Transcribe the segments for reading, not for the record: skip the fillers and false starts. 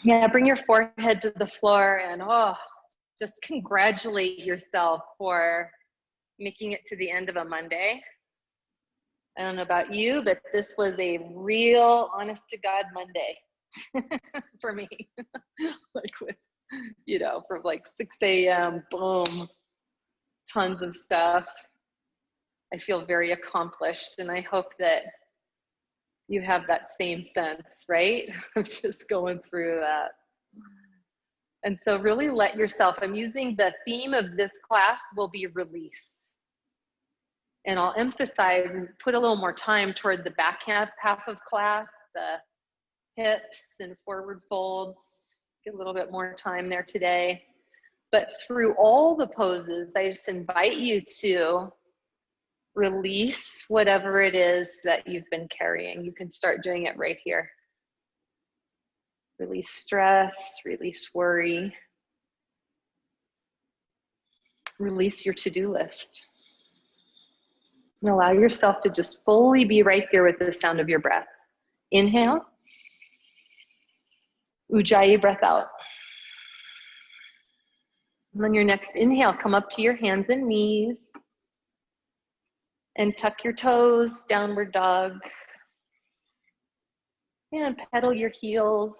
Yeah, bring your forehead to the floor and just congratulate yourself for making it to the end of a Monday. I don't know about you, but this was a real honest to God Monday for me. Like with, from like 6 a.m., boom, tons of stuff. I feel very accomplished, and I hope that you have that same sense, right? Of just going through that. And so really let yourself, I'm using the theme of this class will be release. And I'll emphasize and put a little more time toward the back half of class, the hips and forward folds, get a little bit more time there today. But through all the poses, I just invite you to release whatever it is that you've been carrying. You can start doing it right here. Release stress, release worry. Release your to-do list. And allow yourself to just fully be right here with the sound of your breath. Inhale. Ujjayi, breath out. And on your next inhale, come up to your hands and knees. And tuck your toes, downward dog. And pedal your heels.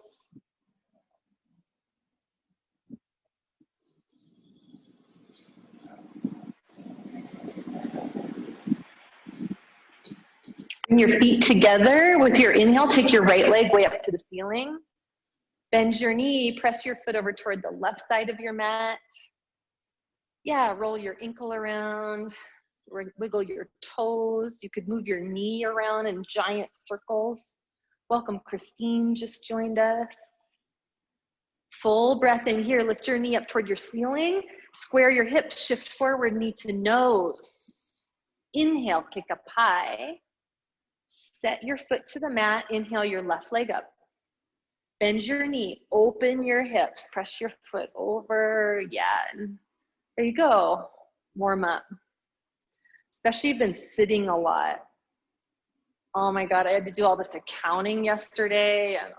Bring your feet together with your inhale. Take your right leg way up to the ceiling. Bend your knee, press your foot over toward the left side of your mat. Yeah, roll your ankle around. Wiggle your toes. You could move your knee around in giant circles. Welcome, Christine just joined us. Full breath in here. Lift your knee up toward your ceiling. Square your hips, shift forward, knee to nose. Inhale, kick up high. Set your foot to the mat. Inhale your left leg up. Bend your knee, open your hips, press your foot over. Yeah, and there you go. Warm up. Especially if you've been sitting a lot. Oh my God, I had to do all this accounting yesterday, and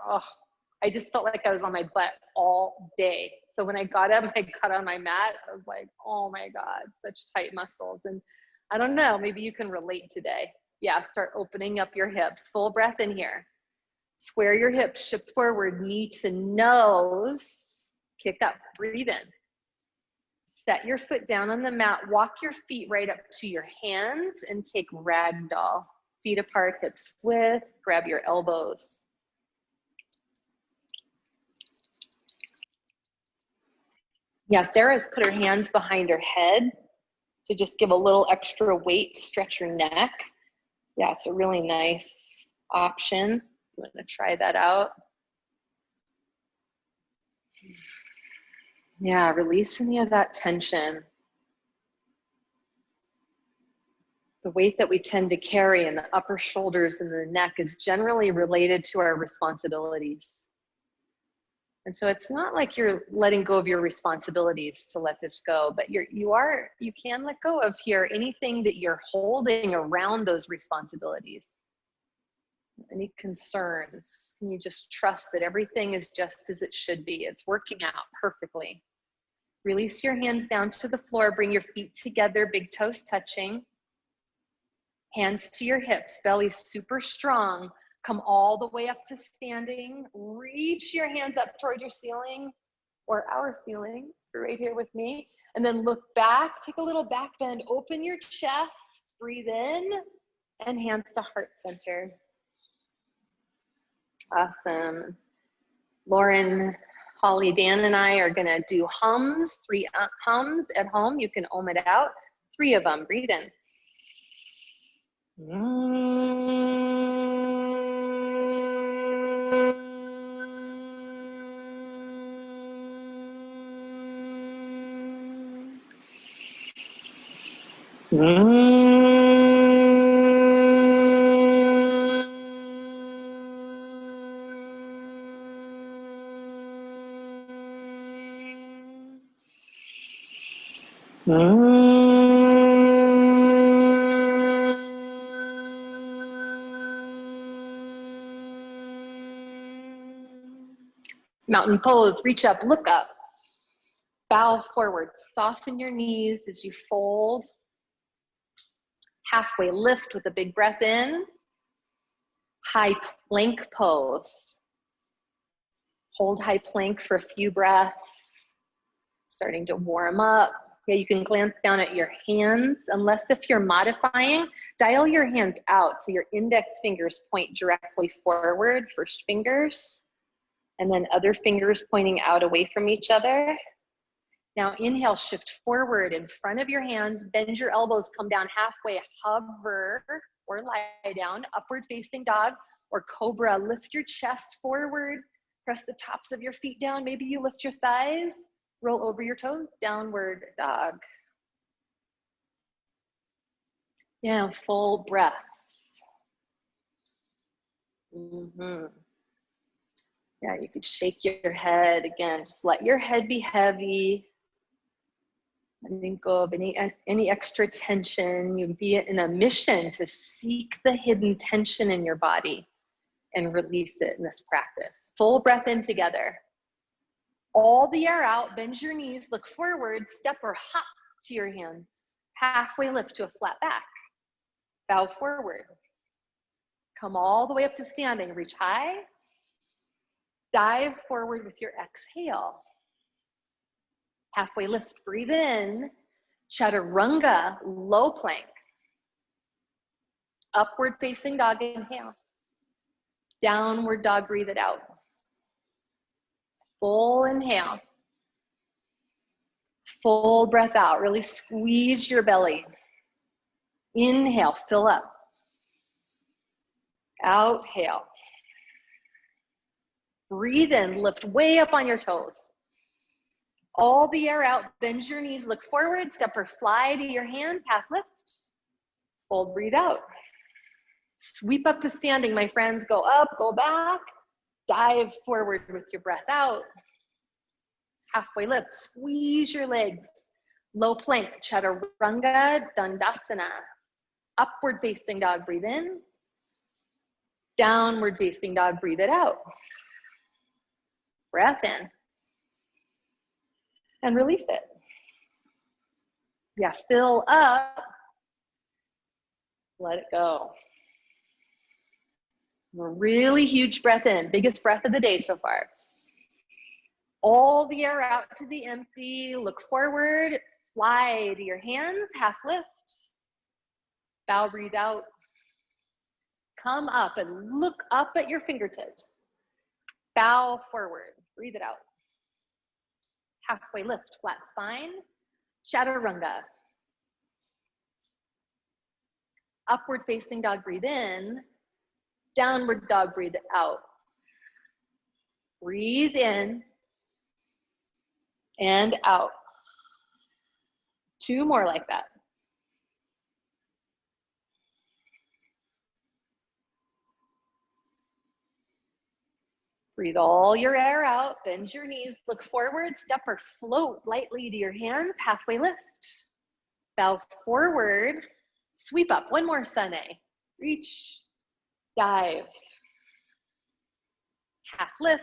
I just felt like I was on my butt all day. So when I got up, I got on my mat, I was like, oh my God, such tight muscles. And I don't know, maybe you can relate today. Yeah, start opening up your hips. Full breath in here. Square your hips, shift forward, knee to nose. Kick up, breathe in. Set your foot down on the mat, walk your feet right up to your hands and take ragdoll. Feet apart, hips width, grab your elbows. Yeah, Sarah's put her hands behind her head to just give a little extra weight to stretch your neck. Yeah, it's a really nice option. I'm gonna try that out. Yeah, release any of that tension. The weight that we tend to carry in the upper shoulders and the neck is generally related to our responsibilities. And so it's not like you're letting go of your responsibilities to let this go, but you can let go of here anything that you're holding around those responsibilities. Any concerns, and you just trust that everything is just as it should be. It's working out perfectly. Release your hands down to the floor, bring your feet together, big toes touching. Hands to your hips, belly super strong. Come all the way up to standing. Reach your hands up toward your ceiling or our ceiling. You're right here with me. And then look back, take a little back bend, open your chest, breathe in, and hands to heart center. Awesome. Lauren, Holly, Dan, and I are gonna do hums, 3 hums at home. You can ohm it out. 3 of them, breathe in. Mountain pose, reach up, look up. Bow forward, soften your knees as you fold. Halfway lift with a big breath in. High plank pose. Hold high plank for a few breaths. Starting to warm up. Yeah, you can glance down at your hands, unless if you're modifying, dial your hand out so your index fingers point directly forward, first fingers, and then other fingers pointing out away from each other. Now inhale, shift forward in front of your hands, bend your elbows, come down halfway, hover or lie down, upward facing dog or cobra. Lift your chest forward, press the tops of your feet down. Maybe you lift your thighs, roll over your toes, downward dog. Yeah, full breaths. Yeah, you could shake your head again. Just let your head be heavy. Letting go of any extra tension. You'd be in a mission to seek the hidden tension in your body and release it in this practice. Full breath in together. All the air out, bend your knees, look forward, step or hop to your hands. Halfway lift to a flat back. Bow forward. Come all the way up to standing, reach high. Dive forward with your exhale. Halfway lift, breathe in. Chaturanga, low plank. Upward facing dog, inhale. Downward dog, breathe it out. Full inhale. Full breath out, really squeeze your belly. Inhale, fill up. Outhale. Breathe in, lift way up on your toes. All the air out, bend your knees, look forward, step or fly to your hands, half lift. Fold, breathe out. Sweep up to standing, my friends. Go up, go back. Dive forward with your breath out. Halfway lift, squeeze your legs. Low plank, chaturanga, dandasana. Upward facing dog, breathe in. Downward facing dog, breathe it out. Breath in. And release it. Yeah, fill up. Let it go. A really huge breath in, biggest breath of the day so far. All the air out to the empty, look forward, fly to your hands, half lift. Bow, breathe out. Come up and look up at your fingertips. Bow forward, breathe it out. Halfway lift, flat spine, chaturanga. Upward facing dog, breathe in. Downward dog, breathe out. Breathe in and out. Two more like that. Breathe all your air out, bend your knees, look forward, step or float lightly to your hands, halfway lift. Bow forward, sweep up, one more sane. Reach, dive. Half lift,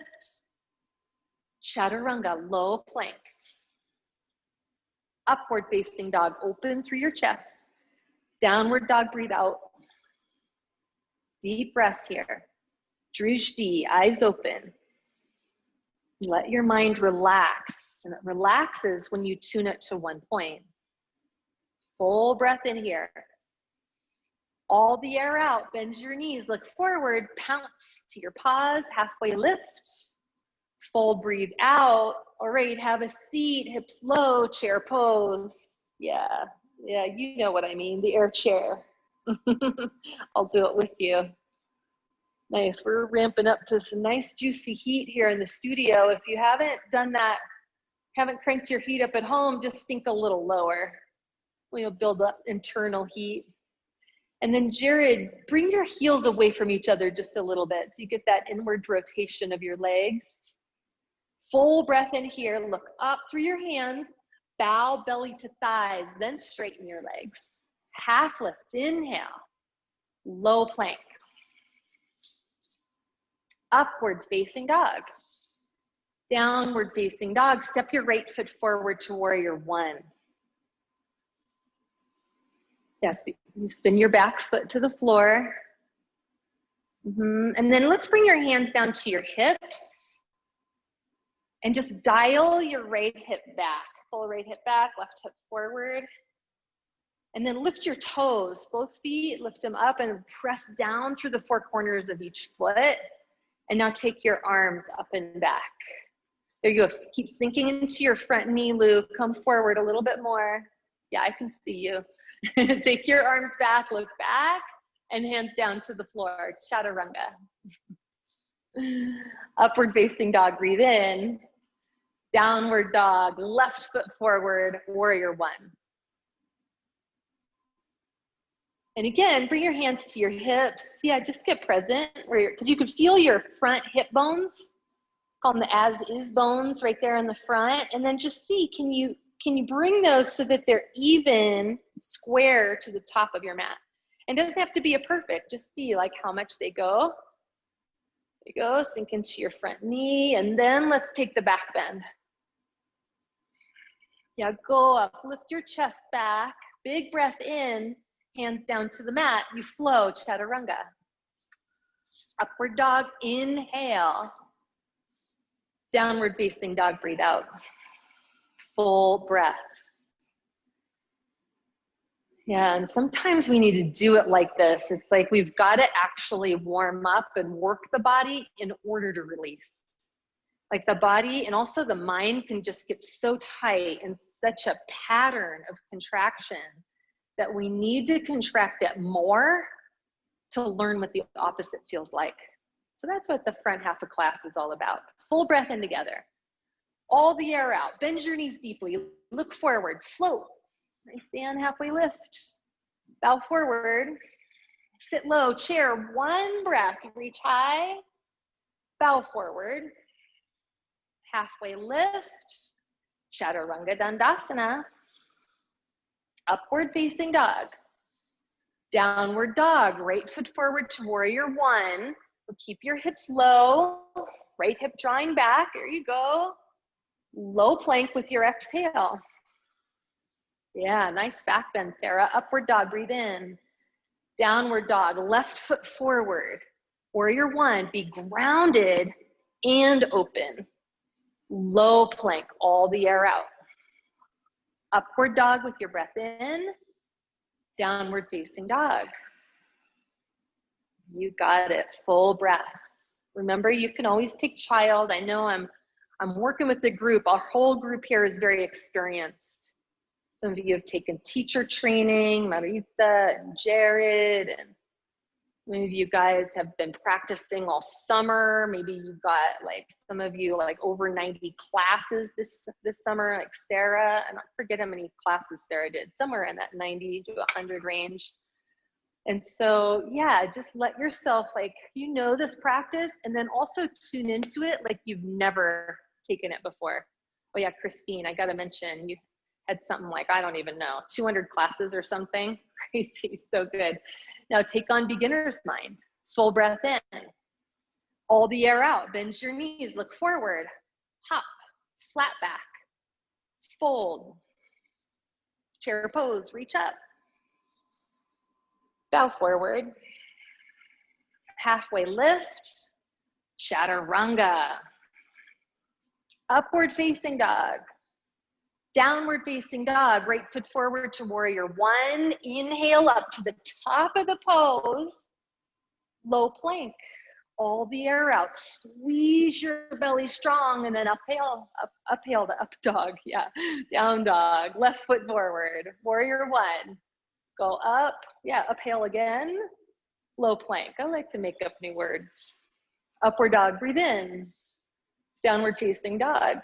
chaturanga, low plank. Upward facing dog, open through your chest. Downward dog, breathe out. Deep breaths here. Drishti, eyes open. Let your mind relax. And it relaxes when you tune it to one point. Full breath in here. All the air out, bend your knees, look forward, pounce to your paws, halfway lift. Fold, breathe out. All right, have a seat, hips low, chair pose. Yeah, you know what I mean, the air chair. I'll do it with you. Nice, we're ramping up to some nice juicy heat here in the studio. If you haven't done that, haven't cranked your heat up at home, just sink a little lower. We'll build up internal heat. And then Jared, bring your heels away from each other just a little bit so you get that inward rotation of your legs. Full breath in here, look up through your hands, bow belly to thighs, then straighten your legs. Half lift, inhale, low plank. Upward facing dog. Downward facing dog. Step your right foot forward to warrior one. Yes, you spin your back foot to the floor. And then let's bring your hands down to your hips and just dial your right hip back. Pull right hip back, left hip forward. And then lift your toes, both feet, lift them up and press down through the four corners of each foot. And now take your arms up and back. There you go. Keep sinking into your front knee, Luke. Come forward a little bit more. Yeah, I can see you. Take your arms back, look back, and hands down to the floor. Chaturanga. Upward facing dog, breathe in. Downward dog, left foot forward, warrior one. And again, bring your hands to your hips. Yeah, just get present, because you can feel your front hip bones. Call them the as-is bones right there in the front. And then just see, can you bring those so that they're even, square to the top of your mat? And it doesn't have to be a perfect, just see like how much they go. There you go, sink into your front knee, and then let's take the back bend. Yeah, go up, lift your chest back, big breath in, hands down to the mat, you flow, chaturanga. Upward dog, inhale. Downward facing dog, breathe out. Full breath. Yeah, and sometimes we need to do it like this. It's like we've got to actually warm up and work the body in order to release. Like the body and also the mind can just get so tight in such a pattern of contraction that we need to contract it more to learn what the opposite feels like. So that's what the front half of class is all about. Full breath in together. All the air out. Bend your knees deeply. Look forward. Float. Nice stand, halfway lift. Bow forward. Sit low. Chair. One breath. Reach high. Bow forward. Halfway lift. Chaturanga Dandasana. Upward facing dog. Downward dog. Right foot forward to warrior one. Keep your hips low. Right hip drawing back. There you go. Low plank with your exhale. Yeah, nice back bend, Sarah. Upward dog, breathe in. Downward dog, left foot forward. Warrior one, be grounded and open. Low plank, all the air out. Upward dog with your breath in. Downward facing dog. You got it, full breaths. Remember, you can always take child. I know I'm working with the group. Our whole group here is very experienced. Some of you have taken teacher training, Maritza and Jared, and many of you guys have been practicing all summer. Maybe you've got like some of you like over 90 classes this summer, like Sarah. I don't forget how many classes Sarah did, somewhere in that 90 to 100 range. And so, yeah, just let yourself, like, you know this practice, and then also tune into it like you've never taken it before. Oh yeah, Christine, I gotta mention, you had something like, I don't even know, 200 classes or something. Crazy, so good. Now take on beginner's mind. Full breath in. All the air out. Bend your knees, look forward. Hop, flat back. Fold. Chair pose, reach up. Bow forward. Halfway lift. Chaturanga. Upward facing dog. Downward facing dog. Right foot forward to warrior one. Inhale up to the top of the pose. Low plank. All the air out. Squeeze your belly strong, and then uphill to up dog. Yeah. Down dog. Left foot forward. Warrior one. Go up. Yeah. Uphill again. Low plank. I like to make up new words. Upward dog. Breathe in. Downward facing dog.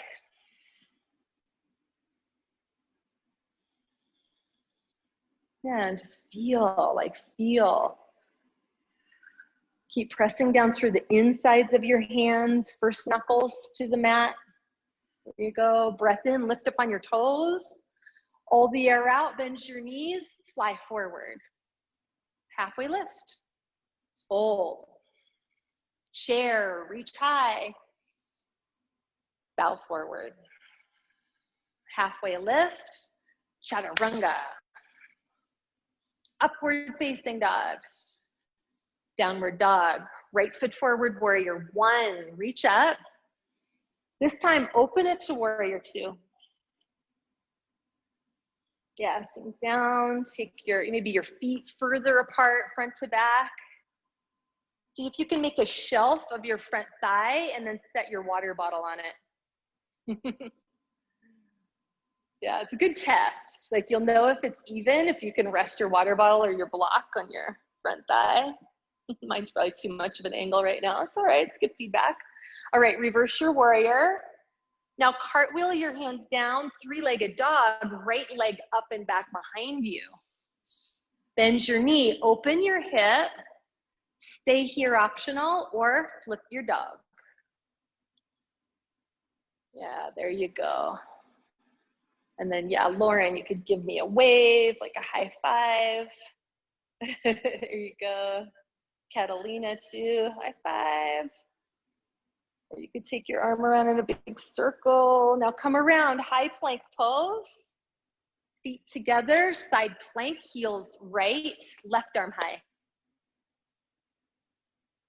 Yeah, and just feel. Keep pressing down through the insides of your hands, first knuckles to the mat. There you go. Breath in, lift up on your toes. All the air out, bend your knees, fly forward. Halfway lift. Fold. Chair, reach high. bow forward. Halfway lift, chaturanga. Upward facing dog. Downward dog. Right foot forward, warrior one. Reach up. This time, open it to warrior two. Yeah, sink down, take maybe your feet further apart, front to back. See if you can make a shelf of your front thigh and then set your water bottle on it. Yeah, it's a good test. Like you'll know if it's even, if you can rest your water bottle or your block on your front thigh. Mine's probably too much of an angle right now. It's all right, it's good feedback. All right, reverse your warrior. Now cartwheel your hands down, three-legged dog, right leg up and back behind you. Bend your knee, open your hip, stay here optional, or flip your dog. Yeah, there you go. And then, yeah, Lauren, you could give me a wave, like a high five. There you go. Catalina too, high five. Or you could take your arm around in a big circle. Now come around, high plank pose. Feet together, side plank, heels right, left arm high.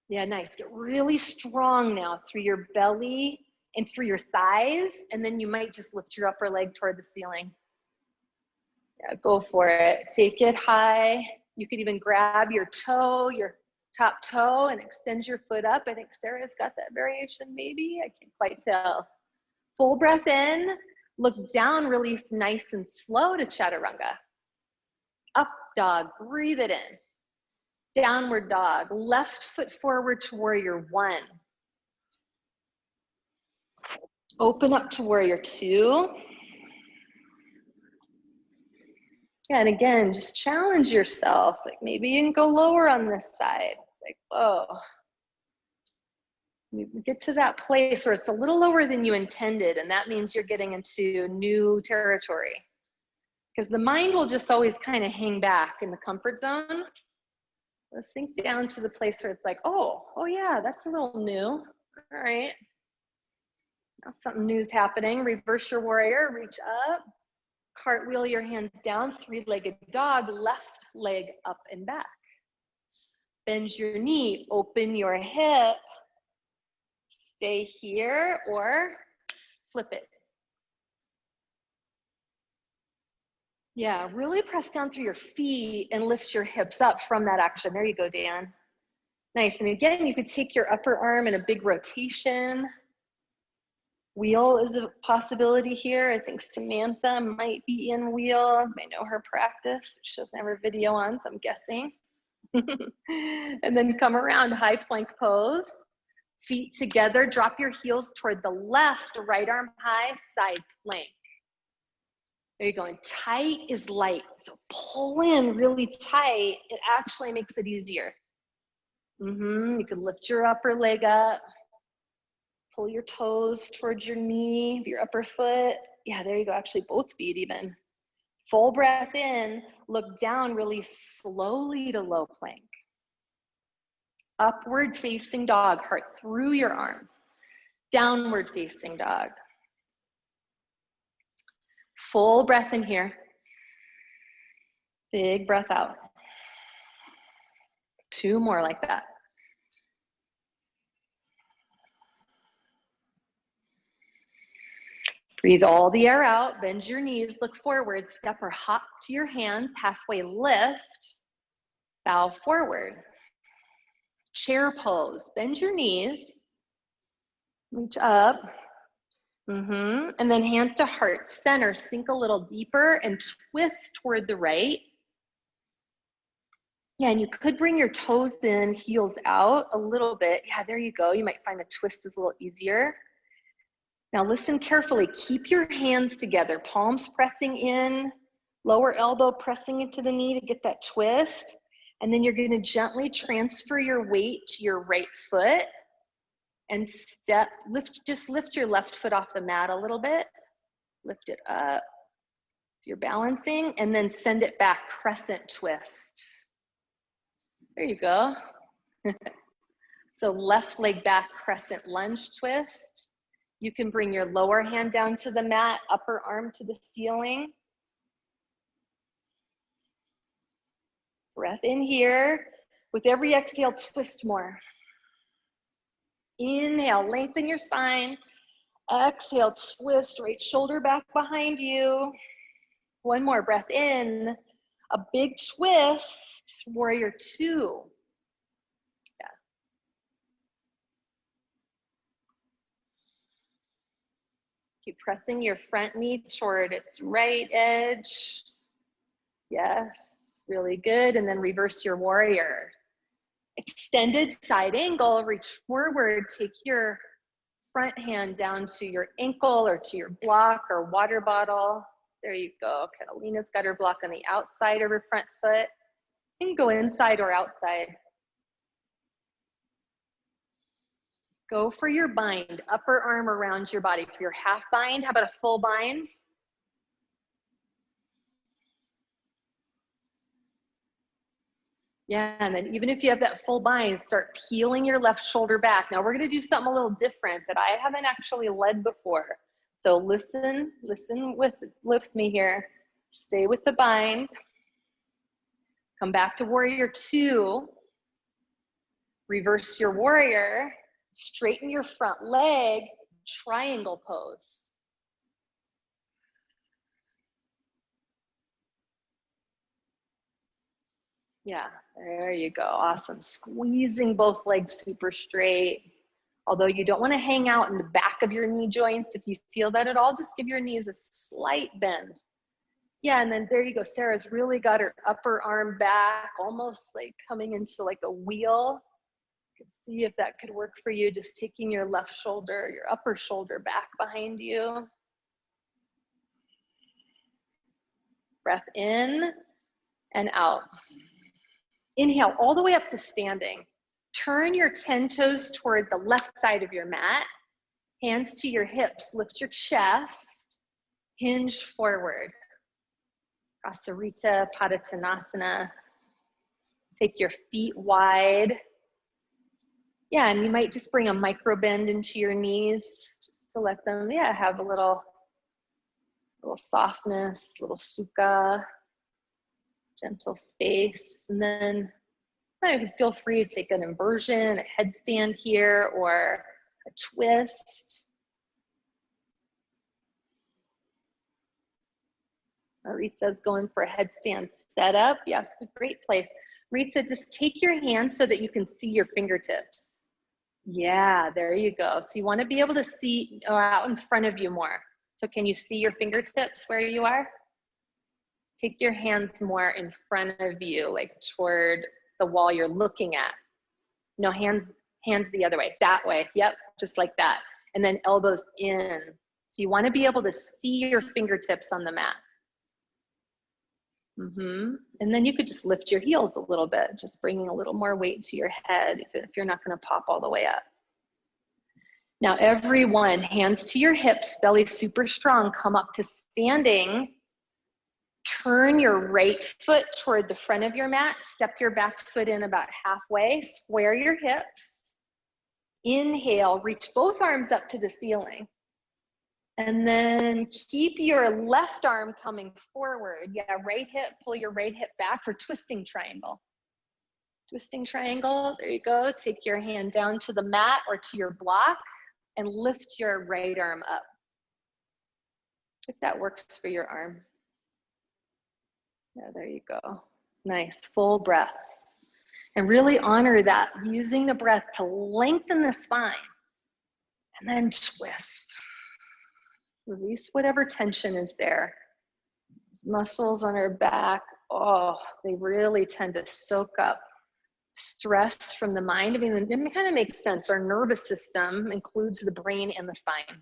Yeah, nice. Get really strong now through your belly and through your thighs, and then you might just lift your upper leg toward the ceiling. Yeah, go for it. Take it high. You could even grab your toe, your top toe, and extend your foot up. I think Sarah's got that variation, maybe. I can't quite tell. Full breath in. Look down, release nice and slow to chaturanga. Up dog, breathe it in. Downward dog, left foot forward to warrior one. Open up to warrior two. Yeah, and again, just challenge yourself. Like maybe you can go lower on this side. Like, whoa. You get to that place where it's a little lower than you intended, and that means you're getting into new territory. Because the mind will just always kind of hang back in the comfort zone. Let's sink down to the place where it's like, oh yeah, that's a little new. All right. Now something new's happening. Reverse your warrior, reach up. Cartwheel your hands down, three-legged dog, left leg up and back. Bend your knee, open your hip. Stay here or flip it. Yeah, really press down through your feet and lift your hips up from that action. There you go, Dan. Nice, and again, you could take your upper arm in a big rotation. Wheel is a possibility here. I think Samantha might be in wheel. I know her practice. She doesn't have her video on, so I'm guessing. And then come around, high plank pose. Feet together, drop your heels toward the left, right arm high, side plank. There you go, and tight is light. So pull in really tight. It actually makes it easier. You can lift your upper leg up. Pull your toes towards your knee, your upper foot. Yeah, there you go. Actually, both feet even. Full breath in. Look down really slowly to low plank. Upward facing dog, heart through your arms. Downward facing dog. Full breath in here. Big breath out. Two more like that. Breathe all the air out, bend your knees, look forward, step or hop to your hands, halfway lift, bow forward. Chair pose, bend your knees, reach up, and then hands to heart center, sink a little deeper and twist toward the right. Yeah, and you could bring your toes in, heels out a little bit. Yeah, there you go. You might find a twist is a little easier. Now listen carefully, keep your hands together, palms pressing in, lower elbow pressing into the knee to get that twist. And then you're gonna gently transfer your weight to your right foot and just lift your left foot off the mat a little bit. Lift it up, so you're balancing, and then send it back, crescent twist. There you go. So left leg back, crescent lunge twist. You can bring your lower hand down to the mat, upper arm to the ceiling. Breath in here. With every exhale, twist more. Inhale, lengthen your spine. Exhale, twist, right shoulder back behind you. One more breath in. A big twist, warrior two. Yeah. Keep pressing your front knee toward its right edge. Yes, really good. And then reverse your warrior. Extended side angle, reach forward, take your front hand down to your ankle or to your block or water bottle. There you go. Catalina's got her block on the outside of her front foot. You can go inside or outside. Go for your bind, upper arm around your body. For your half bind, how about a full bind? Yeah, and then even if you have that full bind, start peeling your left shoulder back. Now we're gonna do something a little different that I haven't actually led before. So listen with me here. Stay with the bind. Come back to warrior two. Reverse your warrior. Straighten your front leg, triangle pose. Yeah, there you go, awesome. Squeezing both legs super straight. Although you don't wanna hang out in the back of your knee joints, if you feel that at all, just give your knees a slight bend. Yeah, and then there you go, Sarah's really got her upper arm back, almost like coming into like a wheel. See if that could work for you, just taking your left shoulder, your upper shoulder back behind you. Breath in and out. Inhale all the way up to standing. Turn your 10 toes toward the left side of your mat. Hands to your hips, lift your chest, hinge forward. Prasarita Padottanasana. Take your feet wide. Yeah, and you might just bring a micro bend into your knees just to let them, yeah, have a little softness, little sukha, gentle space. And then you can feel free to take an inversion, a headstand here, or a twist. Rita's going for a headstand setup. Yes, it's a great place. Rita, just take your hands so that you can see your fingertips. Yeah, there you go. So you want to be able to see out in front of you more. So can you see your fingertips where you are? Take your hands more in front of you, like toward the wall you're looking at. No, hands the other way, that way. Yep, just like that. And then elbows in. So you want to be able to see your fingertips on the mat. And then you could just lift your heels a little bit, just bringing a little more weight to your head if you're not going to pop all the way up. Now everyone, hands to your hips, belly super strong, come up to standing. Turn your right foot toward the front of your mat, step your back foot in about halfway, square your hips. Inhale, reach both arms up to the ceiling. And then keep your left arm coming forward. Yeah, right hip, pull your right hip back for twisting triangle. Twisting triangle, there you go. Take your hand down to the mat or to your block and lift your right arm up. If that works for your arm. Yeah, there you go. Nice, full breaths. And really honor that, using the breath to lengthen the spine. And then twist. Release whatever tension is there. These muscles on our back, oh, they really tend to soak up stress from the mind. I mean, it kind of makes sense. Our nervous system includes the brain and the spine.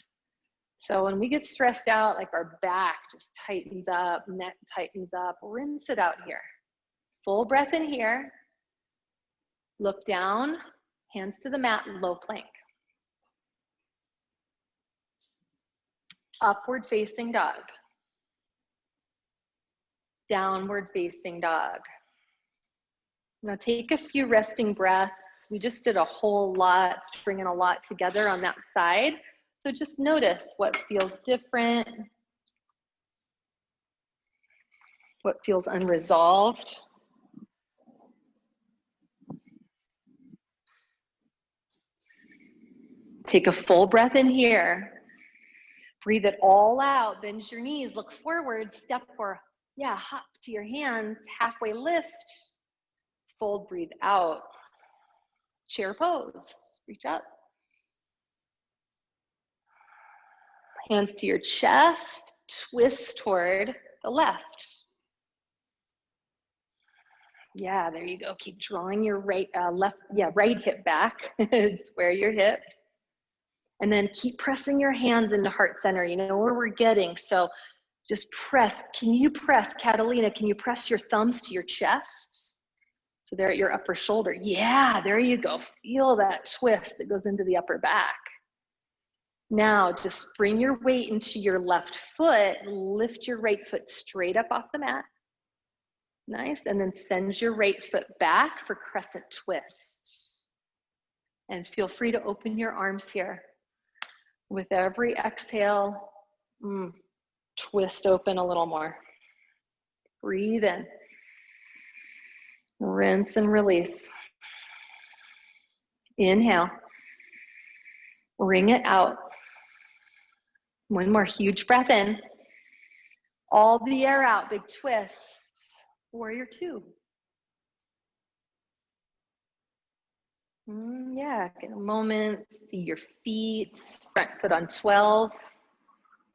So when we get stressed out, like our back just tightens up, neck tightens up, rinse it out here. Full breath in here. Look down, hands to the mat, low plank. Upward facing dog. Downward facing dog. Now take a few resting breaths. We just did a whole lot, bringing a lot together on that side. So just notice what feels different, what feels unresolved. Take a full breath in here. Breathe it all out. Bend your knees, look forward, step or hop to your hands, halfway lift. Fold, breathe out. Chair pose, reach up. Hands to your chest, twist toward the left. Yeah, there you go. Keep drawing your right hip back. Square your hips. And then keep pressing your hands into heart center. You know where we're getting. So just press. Can you press, Catalina, can you press your thumbs to your chest? So they're at your upper shoulder. Yeah, there you go. Feel that twist that goes into the upper back. Now just bring your weight into your left foot. Lift your right foot straight up off the mat. Nice. And then send your right foot back for crescent twist. And feel free to open your arms here. With every exhale, twist open a little more. Breathe in. Rinse and release. Inhale. Wring it out. One more huge breath in. All the air out, big twist. Warrior two. Yeah, get a moment, see your feet, front foot on 12.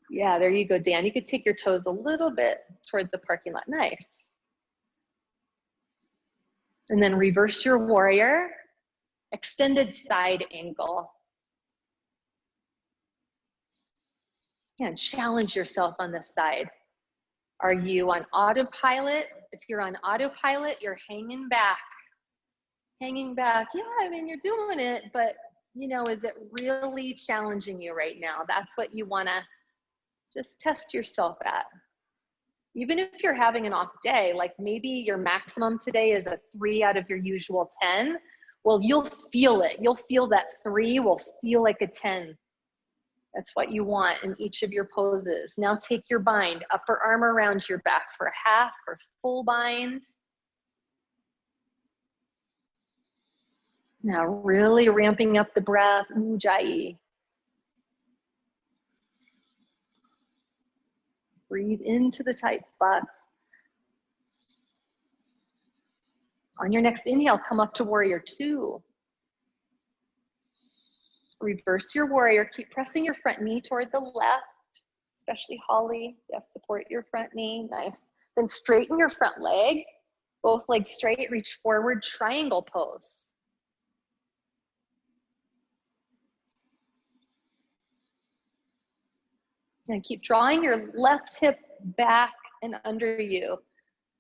Yeah, there you go, Dan. You could take your toes a little bit towards the parking lot. Nice. And then reverse your warrior, extended side angle. And challenge yourself on this side. Are you on autopilot? If you're on autopilot, you're hanging back. Hanging back. Yeah, I mean, you're doing it, but you know, is it really challenging you right now? That's what you want to just test yourself at. Even if you're having an off day, like maybe your maximum today is a 3 out of your usual 10. Well, you'll feel it. You'll feel that 3 will feel like a 10. That's what you want in each of your poses. Now take your bind, upper arm around your back for half or full bind. Now really ramping up the breath, Ujjayi. Breathe into the tight spots. On your next inhale, come up to warrior two. Reverse your warrior. Keep pressing your front knee toward the left, especially Holly. Yes, support your front knee. Nice. Then straighten your front leg. Both legs straight. Reach forward, triangle pose. And keep drawing your left hip back and under you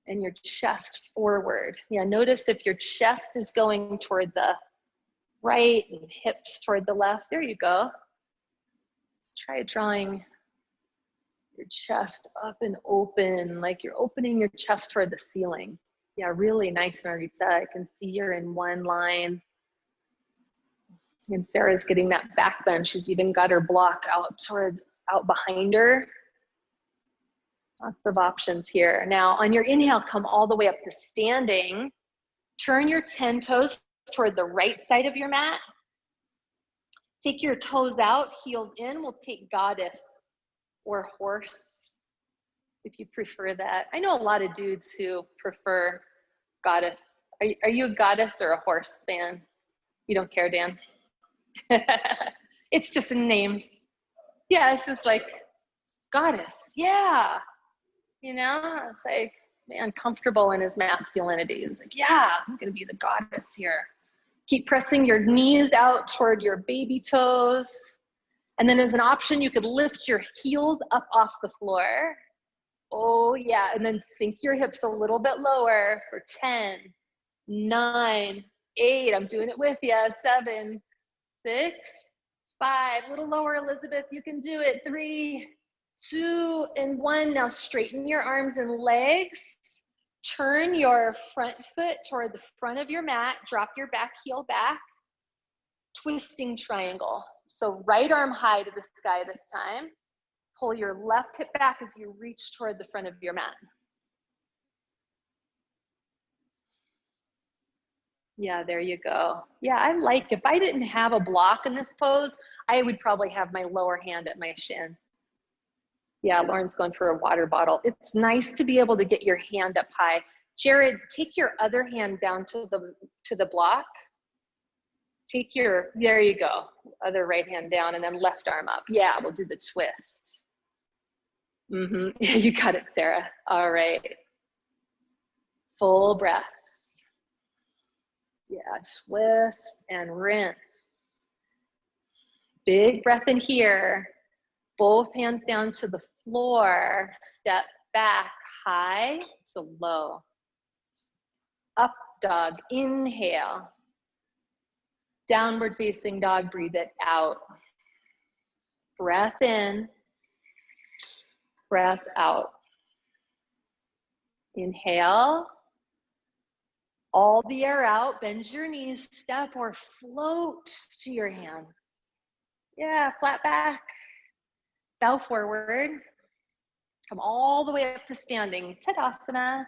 and your chest forward. Yeah, notice if your chest is going toward the right and hips toward the left. There you go. Let's try drawing your chest up and open, like you're opening your chest toward the ceiling. Yeah, really nice, Maritza. I can see you're in one line. And Sarah's getting that back bend. She's even got her block out behind her. Lots of options here. Now on your inhale, come all the way up to standing. Turn your 10 toes toward the right side of your mat. Take your toes out, heels in. We'll take goddess or horse if you prefer that. I know a lot of dudes who prefer goddess. Are you a goddess or a horse fan? You don't care, Dan? It's just in names. Yeah, it's just like goddess. Yeah. You know, it's like, man, comfortable in his masculinity. It's like, yeah, I'm going to be the goddess here. Keep pressing your knees out toward your baby toes. And then as an option, you could lift your heels up off the floor. Oh, yeah. And then sink your hips a little bit lower for 10, 9, 8. I'm doing it with you. 7, 6, 5. A little lower, Elizabeth. You can do it. 3, 2, and 1. Now straighten your arms and legs. Turn your front foot toward the front of your mat. Drop your back heel back. Twisting triangle. So right arm high to the sky this time. Pull your left hip back as you reach toward the front of your mat. Yeah, there you go. Yeah, I like, if I didn't have a block in this pose, I would probably have my lower hand at my shin. Yeah, Lauren's going for a water bottle. It's nice to be able to get your hand up high. Jared, take your other hand down to the block. Take your, there you go. Other right hand down and then left arm up. Yeah, we'll do the twist. You got it, Sarah. All right. Full breaths. Yeah, twist and rinse. Big breath in here. Both hands down to the floor. Step back high, so low. Up dog, inhale. Downward facing dog, breathe it out. Breath in, breath out. Inhale. All the air out, bend your knees, step or float to your hands. Yeah, flat back. Bow forward. Come all the way up to standing. Tadasana.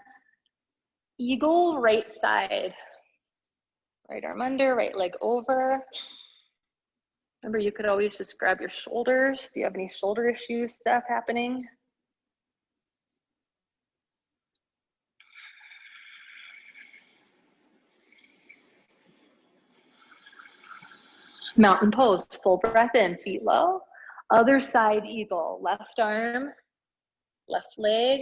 Eagle, right side. Right arm under, right leg over. Remember, you could always just grab your shoulders if you have any shoulder issues, stuff happening. Mountain pose, full breath in, feet low. Other side eagle, left arm, left leg.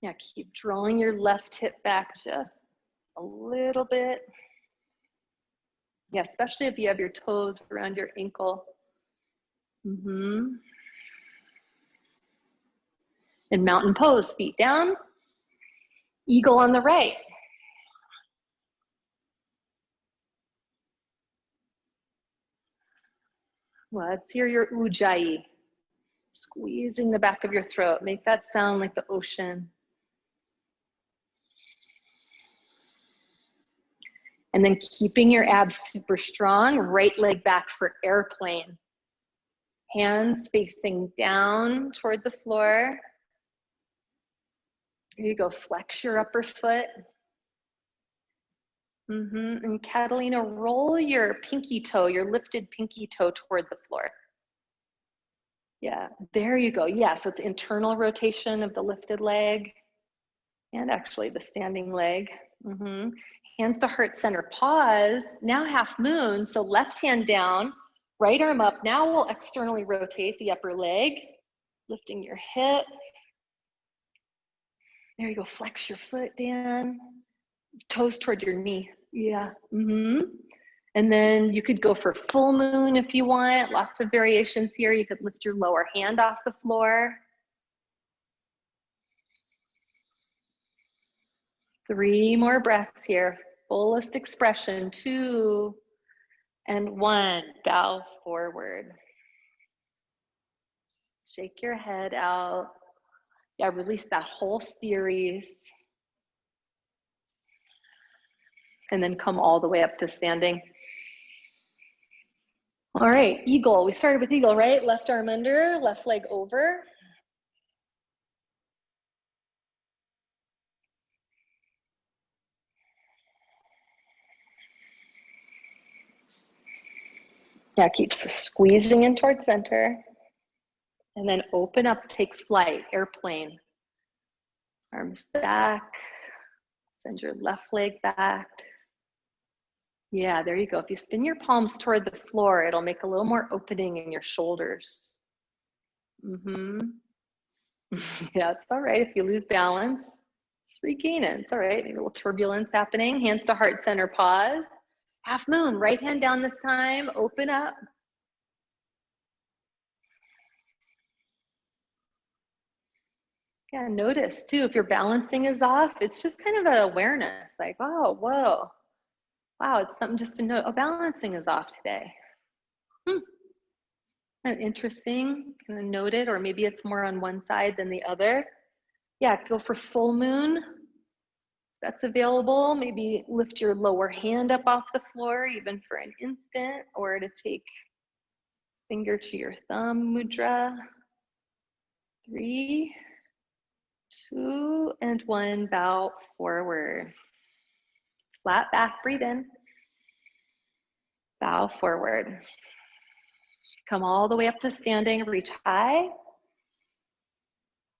Yeah, keep drawing your left hip back just a little bit. Yeah, especially if you have your toes around your ankle. In mountain pose, feet down, eagle on the right. Let's hear your ujjayi. Squeezing the back of your throat. Make that sound like the ocean. And then keeping your abs super strong, right leg back for airplane. Hands facing down toward the floor. Here you go, flex your upper foot. And Catalina, roll your pinky toe, your lifted pinky toe toward the floor. Yeah, there you go. Yeah, so it's internal rotation of the lifted leg and actually the standing leg. Hands to heart center, pause. Now half moon, so left hand down, right arm up. Now we'll externally rotate the upper leg, lifting your hip. There you go, flex your foot, Dan. Toes toward your knee, yeah. And then you could go for full moon if you want. Lots of variations here. You could lift your lower hand off the floor. 3 more breaths here. Fullest expression, 2 and 1. Bow forward. Shake your head out. Yeah, release that whole series. And then come all the way up to standing. All right, eagle. We started with eagle, right? Left arm under, left leg over. Yeah, keep squeezing in towards center. And then open up, take flight, airplane. Arms back. Send your left leg back. Yeah, there you go. If you spin your palms toward the floor, it'll make a little more opening in your shoulders. Yeah, it's all right if you lose balance. Just regain it. It's all right. Maybe a little turbulence happening. Hands to heart center, pause. Half moon, right hand down this time. Open up. Yeah, notice too, if your balancing is off, it's just kind of an awareness, like, oh, whoa. Wow, it's something just to note. Oh, balancing is off today. Kind of interesting, kind of note it, or maybe it's more on one side than the other. Yeah, go for full moon. that's available. Maybe lift your lower hand up off the floor, even for an instant, or to take finger to your thumb mudra. 3, 2, and 1, bow forward. Flat back, breathe in. Bow forward. Come all the way up to standing, reach high.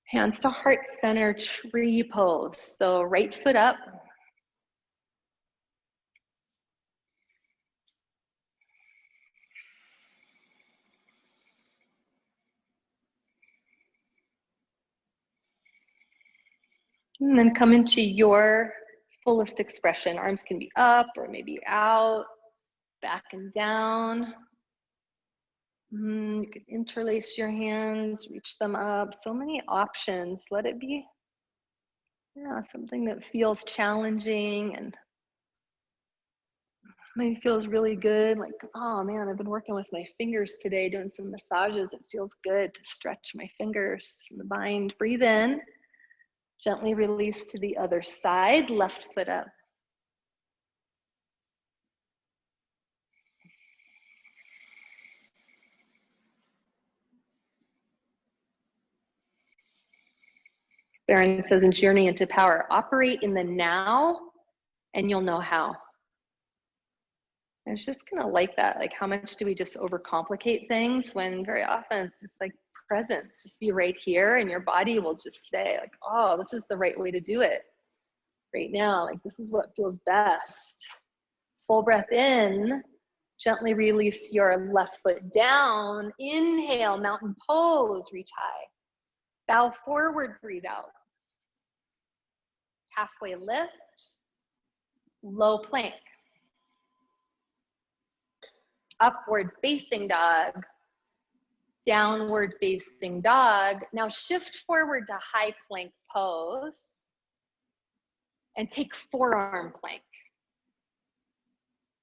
Hands to heart center, tree pose. So right foot up. And then come into your fullest expression. Arms can be up or maybe out, back and down. You can interlace your hands, reach them up. So many options. Let it be, yeah, something that feels challenging and maybe feels really good. Like, oh man, I've been working with my fingers today, doing some massages. It feels good to stretch my fingers in the bind. Breathe in. Gently release to the other side, left foot up. Baron says in Journey into Power, operate in the now and you'll know how. I was just kind of like that. Like, how much do we just overcomplicate things when very often it's just like presence. Just be right here and your body will just say like, oh, this is the right way to do it right now. Like, this is what feels best. Full breath in, gently release your left foot down. Inhale, mountain pose, reach high. Bow forward, breathe out. Halfway lift, low plank. Upward facing dog, downward facing dog. Now shift forward to high plank pose and take forearm plank.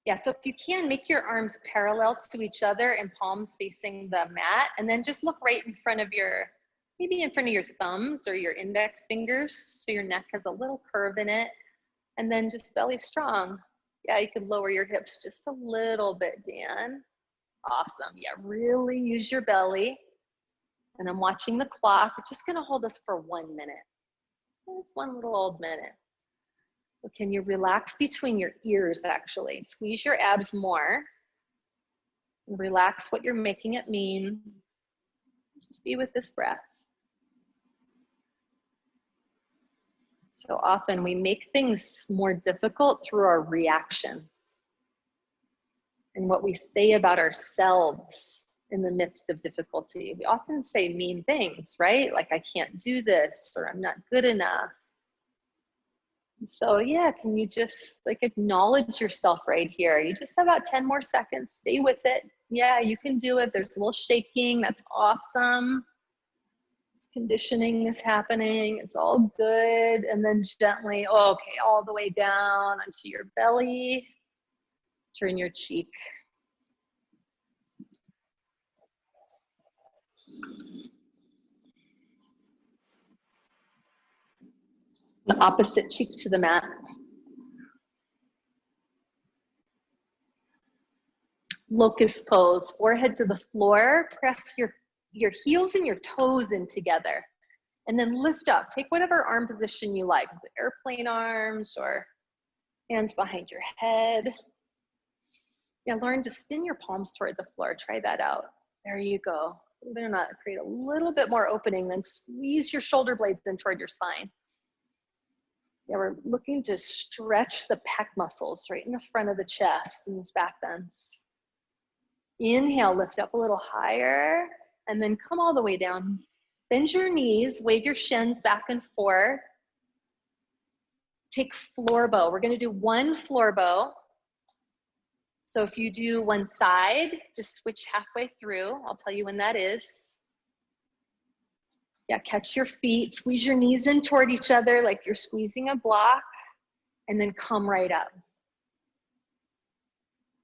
Yeah, so if you can, make your arms parallel to each other and palms facing the mat, and then just look right in front of your, maybe in front of your thumbs or your index fingers, so your neck has a little curve in it, and then just belly strong. Yeah, you can lower your hips just a little bit, Dan. Awesome. Yeah, really use your belly. And I'm watching the clock. We're just gonna hold this for 1 minute. Just one little old minute. So can you relax between your ears actually? Squeeze your abs more. And relax what you're making it mean. Just be with this breath. So often we make things more difficult through our reactions and what we say about ourselves in the midst of difficulty. We often say mean things, right? Like, I can't do this, or I'm not good enough. So yeah, can you just like acknowledge yourself right here? You just have about 10 more seconds, stay with it. Yeah, you can do it. There's a little shaking, that's awesome. Conditioning is happening, it's all good. And then gently, okay, all the way down onto your belly. Turn your cheek. The opposite cheek to the mat. Locust pose, forehead to the floor. Press your heels and your toes in together. And then lift up. Take whatever arm position you like. Airplane arms or hands behind your head. Yeah, Lauren, just spin your palms toward the floor. Try that out. There you go. Believe it or not, create a little bit more opening, then squeeze your shoulder blades in toward your spine. Yeah, we're looking to stretch the pec muscles right in the front of the chest and these back bends. Inhale, lift up a little higher, and then come all the way down. Bend your knees, wave your shins back and forth. Take floor bow. We're gonna do one floor bow. So if you do one side, just switch halfway through. I'll tell you when that is. Yeah, catch your feet, squeeze your knees in toward each other like you're squeezing a block, and then come right up.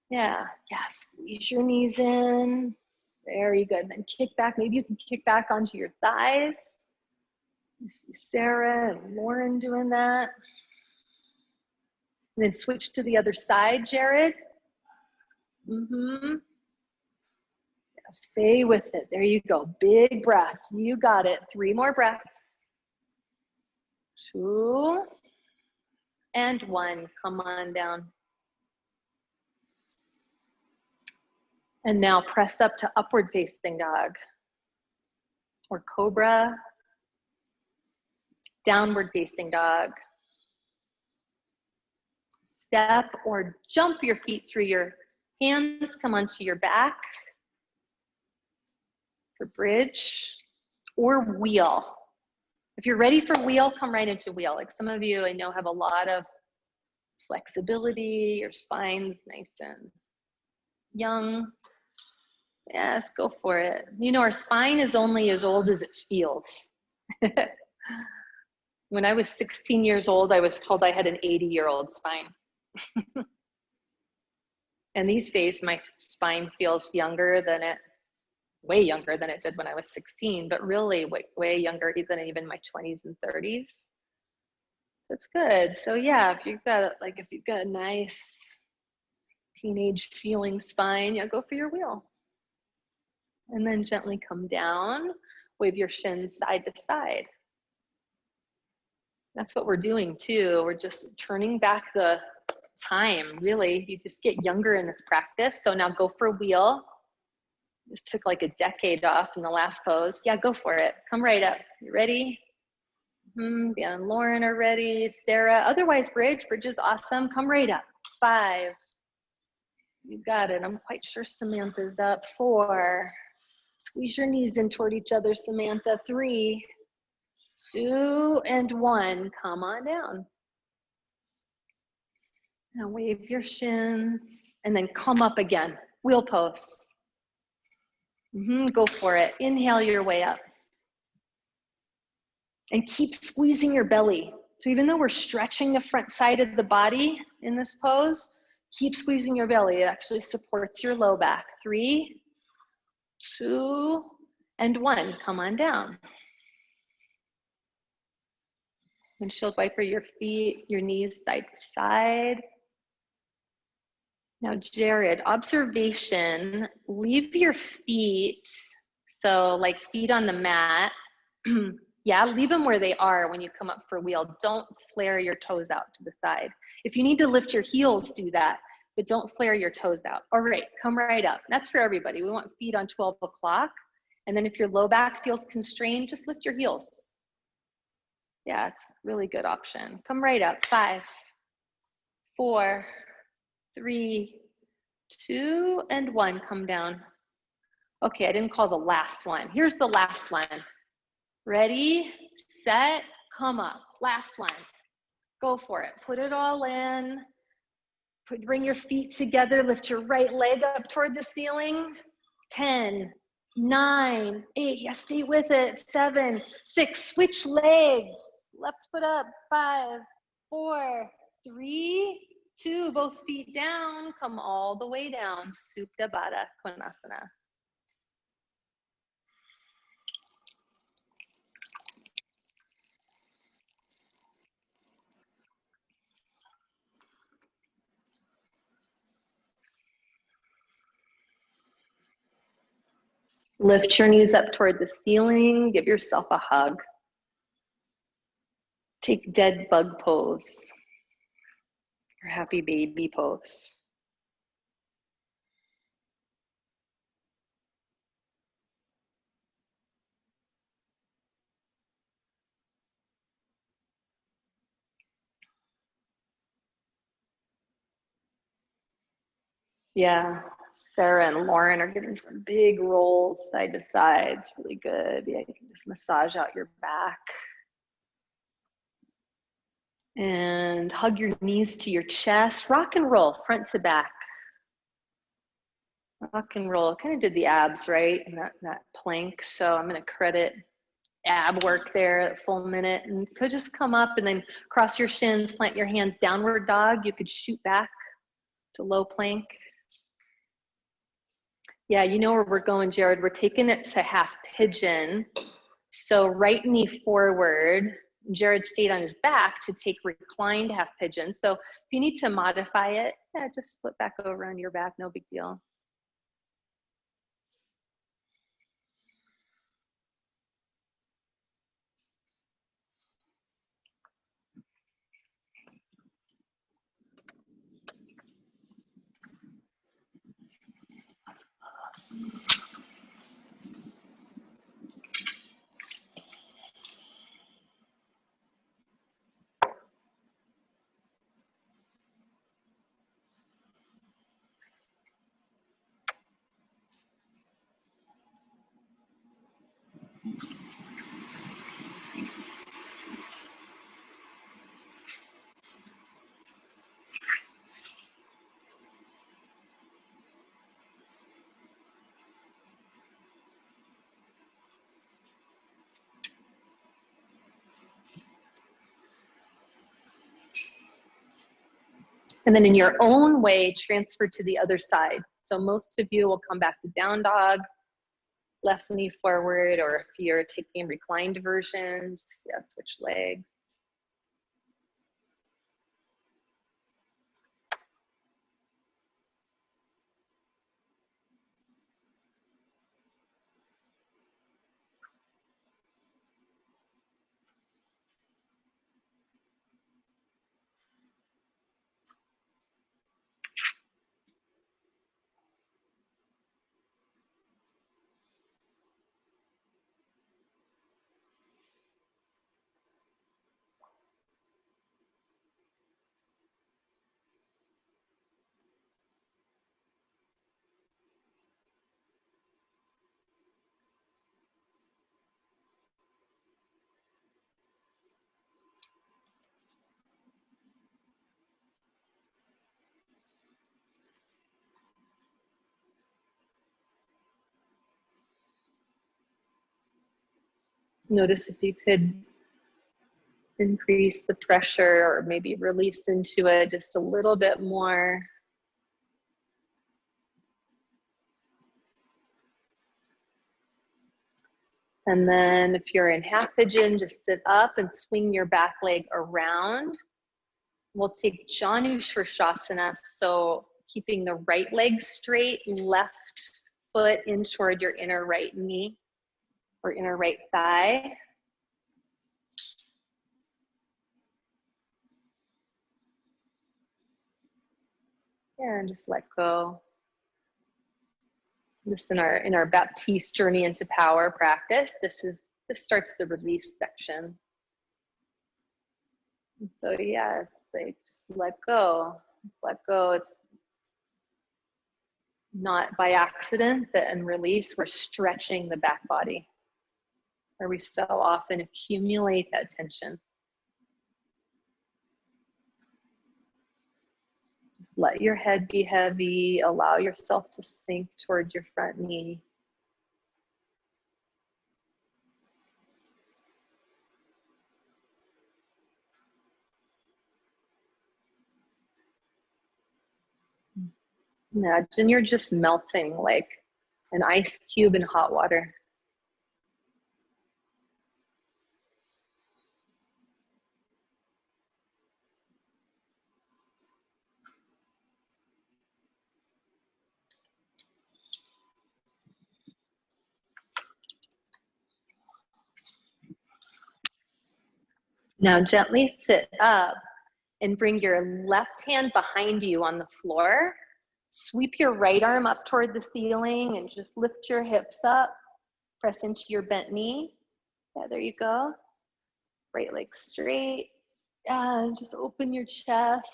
Yeah, squeeze your knees in. Very good. Then kick back. Maybe you can kick back onto your thighs. You see Sarah and Lauren doing that. And then switch to the other side, Jared. Stay with it. There you go. Big breaths. You got it. 3 more breaths. 2 and 1. Come on down. And now press up to upward facing dog or cobra, downward facing dog. Step or jump your feet through your hands, come onto your back for bridge or wheel. If you're ready for wheel, come right into wheel. Like some of you I know have a lot of flexibility, your spine's nice and young. Yes, go for it. You know, our spine is only as old as it feels. When I was 16 years old, I was told I had an 80-year-old spine. And these days, my spine feels younger than it, way younger than it did when I was 16, but really way younger than even my 20s and 30s. That's good. So yeah, if you've got a nice teenage feeling spine, yeah, go for your wheel. And then gently come down, wave your shins side to side. That's what we're doing too. We're just turning back the time, really. You just get younger in this practice. So now go for a wheel. Just took like a decade off in the last pose. Yeah, go for it. Come right up. You ready? Yeah, and Lauren are ready. Sarah. Otherwise, bridge. Bridge is awesome. Come right up. 5. You got it. I'm quite sure Samantha's up. 4. Squeeze your knees in toward each other, Samantha. 3, 2, and 1. Come on down. Now wave your shins and then come up again. Wheel pose. Go for it. Inhale your way up. And keep squeezing your belly. So even though we're stretching the front side of the body in this pose, keep squeezing your belly. It actually supports your low back. 3, 2, and 1. Come on down. Windshield wiper your feet, your knees side to side. Now, Jared, observation, leave your feet, so like feet on the mat. Yeah, leave them where they are when you come up for wheel. Don't flare your toes out to the side. If you need to lift your heels, do that, but don't flare your toes out. All right, come right up. That's for everybody. We want feet on 12 o'clock. And then if your low back feels constrained, just lift your heels. Yeah, it's a really good option. Come right up. 5, 4, 3, 2, and 1. Come down. Okay, I didn't call the last one. Here's the last one. Ready, set, come up. Last one. Go for it. Put it all in. Bring your feet together. Lift your right leg up toward the ceiling. 10, 9, 8. Yeah, stay with it. 7, 6. Switch legs. Left foot up. 5, 4, 3, 2. Both feet down. Come all the way down. Supta Baddha Konasana. Lift your knees up toward the ceiling. Give yourself a hug. Take dead bug pose or happy baby pose. Yeah, Sarah and Lauren are giving some big rolls side to side. It's really good. Yeah, you can just massage out your back. And hug your knees to your chest. Rock and roll, front to back. Rock and roll. Kind of did the abs, right? And that plank. So I'm going to credit ab work there at full minute. And could just come up and then cross your shins, plant your hands, downward dog. You could shoot back to low plank. Yeah, you know where we're going, Jared. We're taking it to half pigeon. So right knee forward, Jared stayed on his back to take reclined half pigeon. So if you need to modify it, yeah, just flip back over on your back, no big deal. And then in your own way, transfer to the other side. So most of you will come back to down dog, left knee forward, or if you're taking reclined version, just switch legs. Notice if you could increase the pressure or maybe release into it just a little bit more. And then if you're in half pigeon, just sit up and swing your back leg around. We'll take Janu Shirshasana, so keeping the right leg straight, left foot in toward your inner right knee or inner right thigh. And just let go. This in our Baptiste journey into power practice. This starts the release section. So yeah, it's like just let go. Let go. It's not by accident that in release we're stretching the back body, where we so often accumulate that tension. Just let your head be heavy. Allow yourself to sink towards your front knee. Imagine you're just melting like an ice cube in hot water. Now gently sit up and bring your left hand behind you on the floor. Sweep your right arm up toward the ceiling and just lift your hips up. Press into your bent knee. Yeah, there you go. Right leg straight. And just open your chest.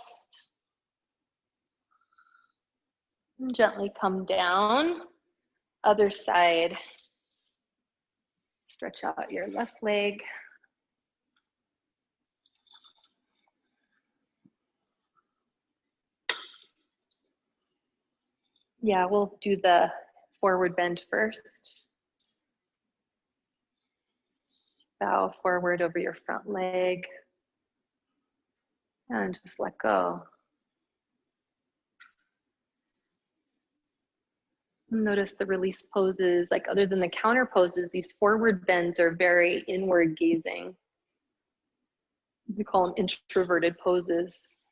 And gently come down. Other side. Stretch out your left leg. Yeah, we'll do the forward bend first. Bow forward over your front leg. And just let go. Notice the release poses, like other than the counter poses, these forward bends are very inward gazing. We call them introverted poses.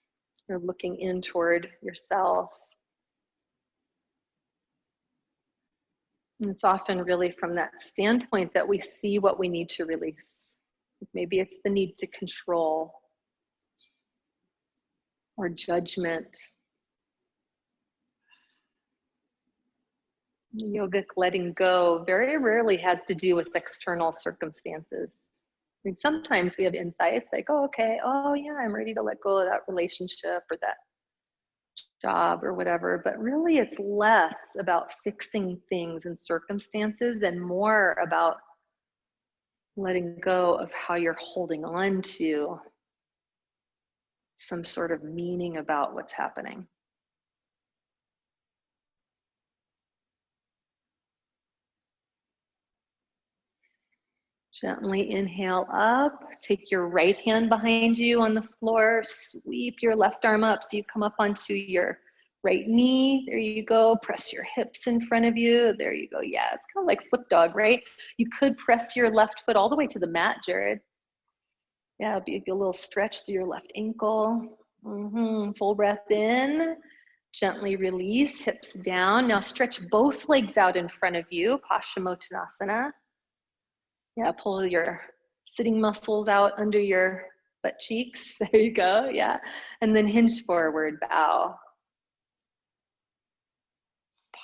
You're looking in toward yourself. And it's often really from that standpoint that we see what we need to release. Maybe it's the need to control or judgment. Yogic letting go very rarely has to do with external circumstances. I mean, sometimes we have insights like, oh, okay, oh yeah, I'm ready to let go of that relationship or that job or whatever, but really it's less about fixing things and circumstances and more about letting go of how you're holding on to some sort of meaning about what's happening. Gently inhale up, take your right hand behind you on the floor, sweep your left arm up so you come up onto your right knee. There you go. Press your hips in front of you. There you go. Yeah, it's kind of like flip dog, right? You could press your left foot all the way to the mat, Jared. Yeah, it'll be a little stretch through your left ankle. Full breath in. Gently release, hips down. Now stretch both legs out in front of you, Paschimottanasana. Yeah, pull your sitting muscles out under your butt cheeks. There you go, yeah. And then hinge forward, bow.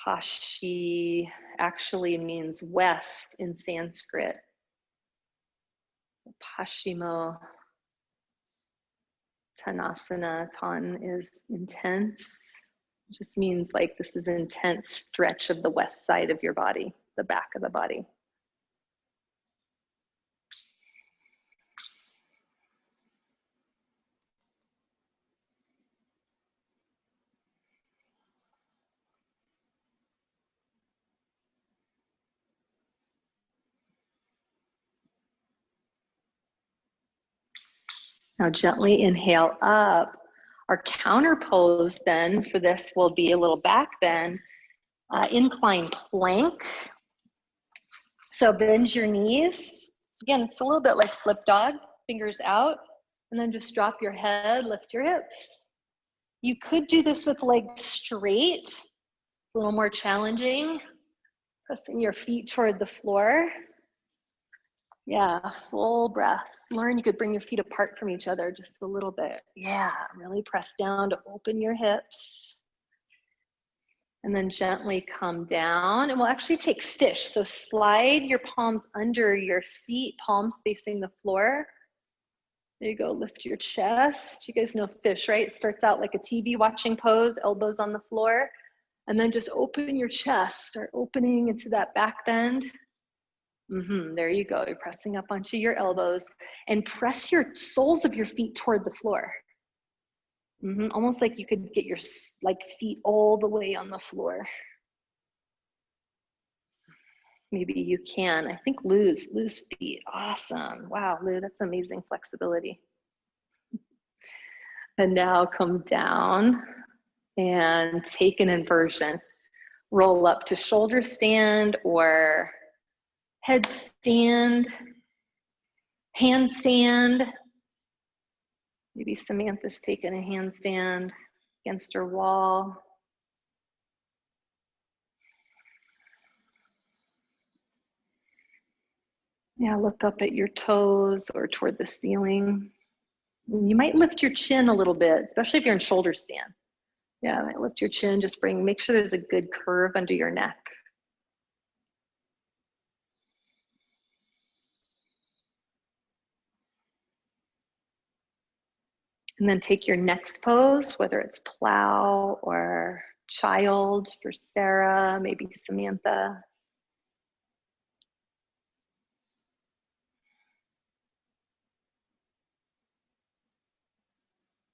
Pashi actually means west in Sanskrit. Paschimo Tanasana, tan is intense. It just means like this is an intense stretch of the west side of your body, the back of the body. Now gently inhale up. Our counter pose then for this will be a little back bend, incline plank. So bend your knees. Again, it's a little bit like flip dog, fingers out, and then just drop your head, lift your hips. You could do this with legs straight, a little more challenging, pressing your feet toward the floor. Yeah, full breath. Lauren, you could bring your feet apart from each other just a little bit. Yeah, really press down to open your hips. And then gently come down. And we'll actually take fish. So slide your palms under your seat, palms facing the floor. There you go, lift your chest. You guys know fish, right? It starts out like a TV watching pose, elbows on the floor. And then just open your chest. Start opening into that back bend. There you go. You're pressing up onto your elbows and press your soles of your feet toward the floor. Almost like you could get your feet all the way on the floor. Maybe you can. I think Lou's feet. Awesome. Wow, Lou, that's amazing flexibility. And now come down and take an inversion. Roll up to shoulder stand or headstand, handstand. Maybe Samantha's taking a handstand against her wall. Yeah, look up at your toes or toward the ceiling. You might lift your chin a little bit, especially if you're in shoulder stand. Yeah, might lift your chin, just make sure there's a good curve under your neck. And then take your next pose, whether it's plow or child for Sarah, maybe Samantha.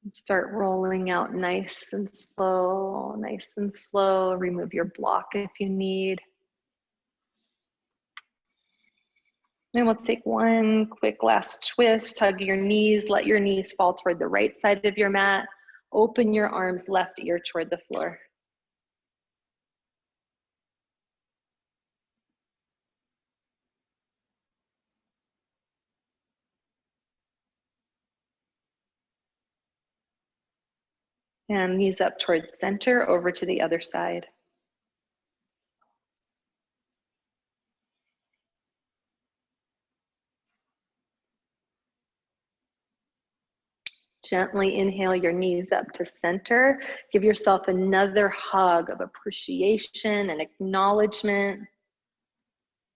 And start rolling out nice and slow, nice and slow. Remove your block if you need. Then we'll take one quick last twist, hug your knees, let your knees fall toward the right side of your mat. Open your arms, left ear toward the floor. And knees up towards center, over to the other side. Gently inhale your knees up to center. Give yourself another hug of appreciation and acknowledgement.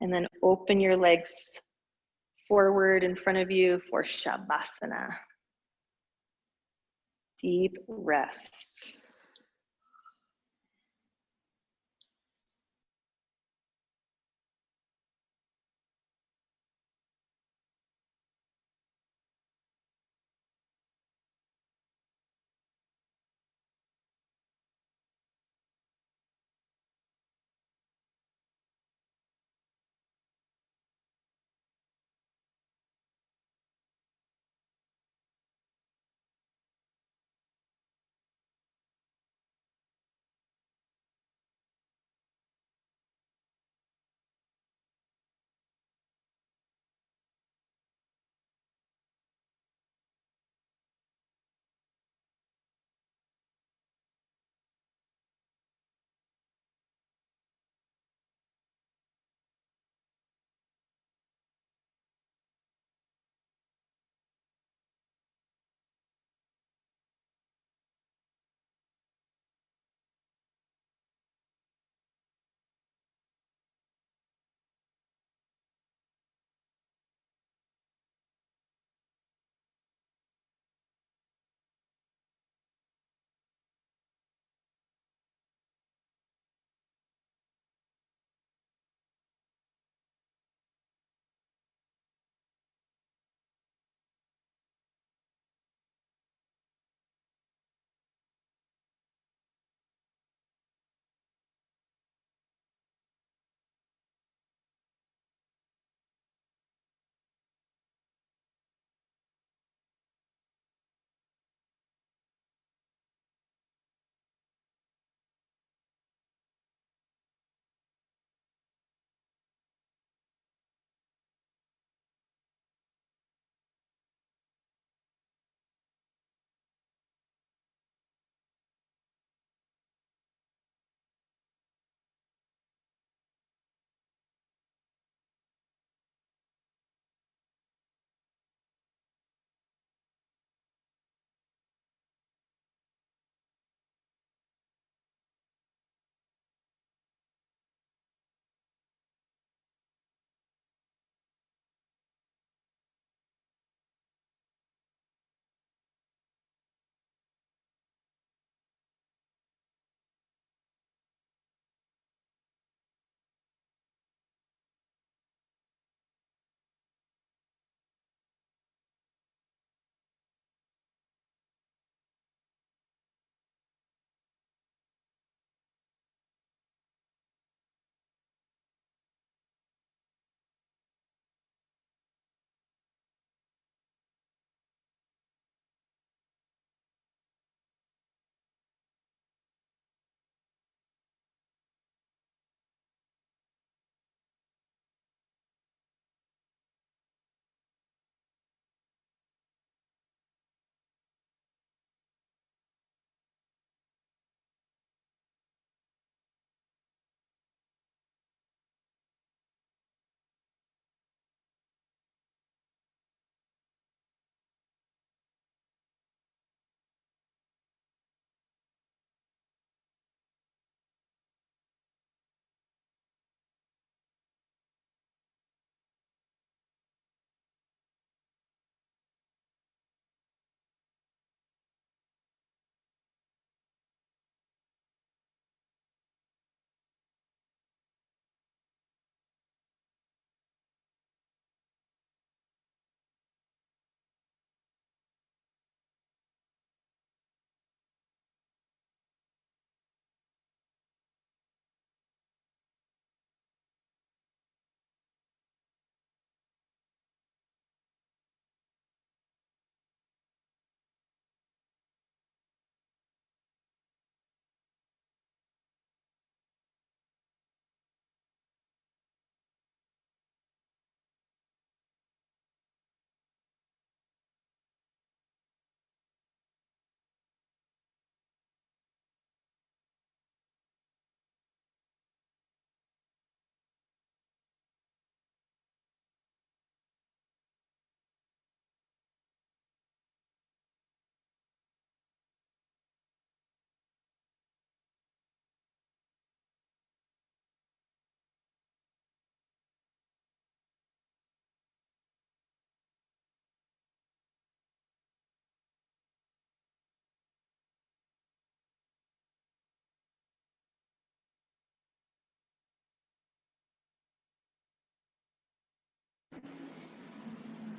And then open your legs forward in front of you for Shavasana. Deep rest.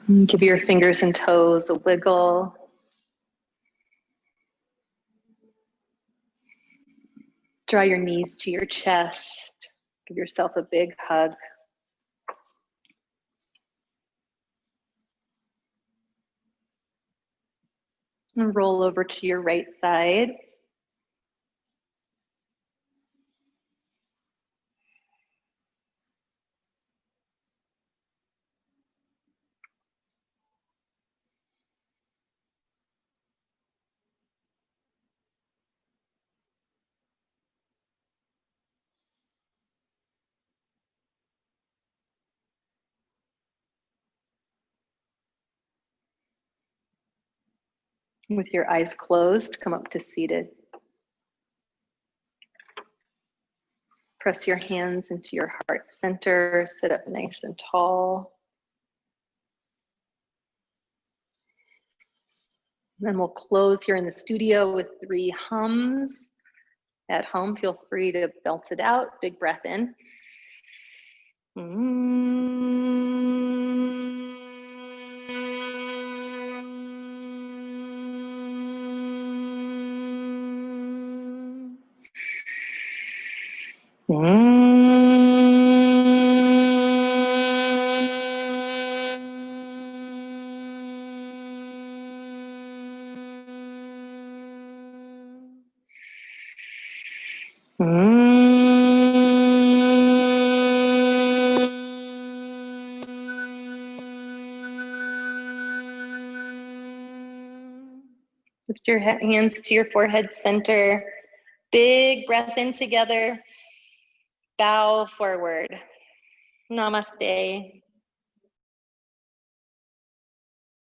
And give your fingers and toes a wiggle. Draw your knees to your chest. Give yourself a big hug. And roll over to your right side. With your eyes closed, come up to seated. Press your hands into your heart center, sit up nice and tall. Then we'll close here in the studio with 3 hums. At home, feel free to belt it out. Big breath in. Lift your hands to your forehead center. Big breath in together. Bow forward. Namaste.